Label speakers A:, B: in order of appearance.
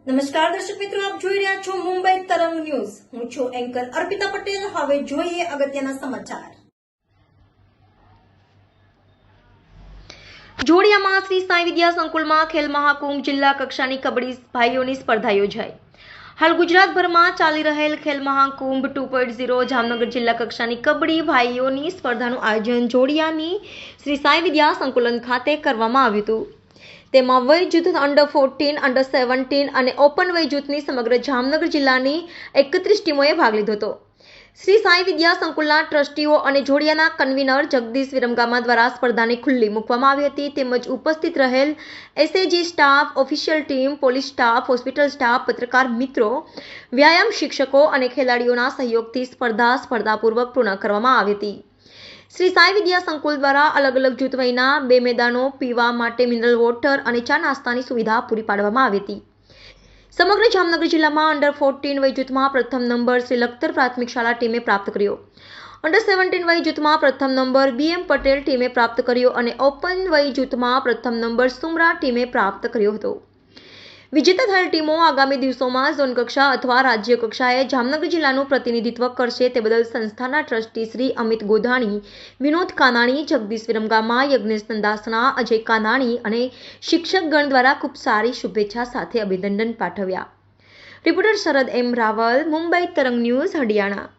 A: નમસ્કાર દર્શક મિત્રો, આપ જોઈ રહ્યા છો મુંબઈ તરંગ ન્યૂઝ. હું છું એન્કર અર્પિતા પટેલ. હવે જોઈએ અગત્યના સમાચાર. જોડિયામાં શ્રી સાંઈ વિદ્યા સંકુલમાં ખેલ મહાકુંભ જિલ્લા કક્ષાની કબડ્ડી ભાઈઓની સ્પર્ધા યોજાઈ. હાલ ગુજરાતભરમાં ચાલી રહેલ ખેલ મહાકુંભ 2.0 જામનગર જિલ્લા કક્ષાની કબડ્ડી ભાઈઓની સ્પર્ધાનું આયોજન જોડિયાની શ્રી સાંઈ વિદ્યા સંકુલન ખાતે કરવામાં આવ્યું હતું. તેમાં વય જૂથ અંડર 14, અંડર 17 અને ઓપન વય જૂથની સમગ્ર જામનગર જિલ્લાની 31 ટીમોએ ભાગ લીધો હતો. શ્રી સાંઈ વિદ્યા સંકુલના ટ્રસ્ટીઓ અને જોડિયાના કન્વીનર જગદીશ વિરમગામા દ્વારા સ્પર્ધાને ખુલ્લી મૂકવામાં આવી હતી. તેમજ ઉપસ્થિત રહેલ SAG staff, official team, police staff, hospital staff, પત્રકાર મિત્રો, વ્યાયામ શિક્ષકો અને ખેલાડીઓના સહયોગથી સ્પર્ધા સ્પર્ધાપૂર્વક પૂર્ણ કરવામાં આવી હતી. શ્રી સાંઈ વિદ્યા સંકુલ દ્વારા અલગ અલગ જૂથ વયના 2 મેદાનો, પીવા માટે મિનરલ વોટર અને ચા નાસ્તાની સુવિધા પૂરી પાડવામાં આવી હતી. સમગ્ર જામનગર જિલ્લામાં અંડર 14 વય જૂથમાં પ્રથમ નંબર શ્રી લખતર પ્રાથમિક શાળા ટીમે પ્રાપ્ત કર્યો. અંડર 17 વય જૂથમાં પ્રથમ નંબર BM પટેલ ટીમે પ્રાપ્ત કર્યો અને ઓપન વય જૂથમાં પ્રથમ નંબર સુમરા ટીમે પ્રાપ્ત કર્યો હતો. વિજેતા થયેલ ટીમો આગામી દિવસોમાં ઝોન કક્ષા અથવા રાજ્ય કક્ષાએ જામનગર જિલ્લાનું પ્રતિનિધિત્વ કરશે. તે બદલ સંસ્થાના ટ્રસ્ટી શ્રી અમિત ગોધાણી, વિનોદ કાનાણી, જગદીશ વિરમગામા, યજ્ઞેશ નંદાસના, અજય કાનાણી અને શિક્ષકગણ દ્વારા ખૂબ સારી શુભેચ્છા સાથે અભિનંદન પાઠવ્યા. રિપોર્ટર શરદ M. રાવલ, મુંબઈ તરંગ ન્યૂઝ, હરિયાણા.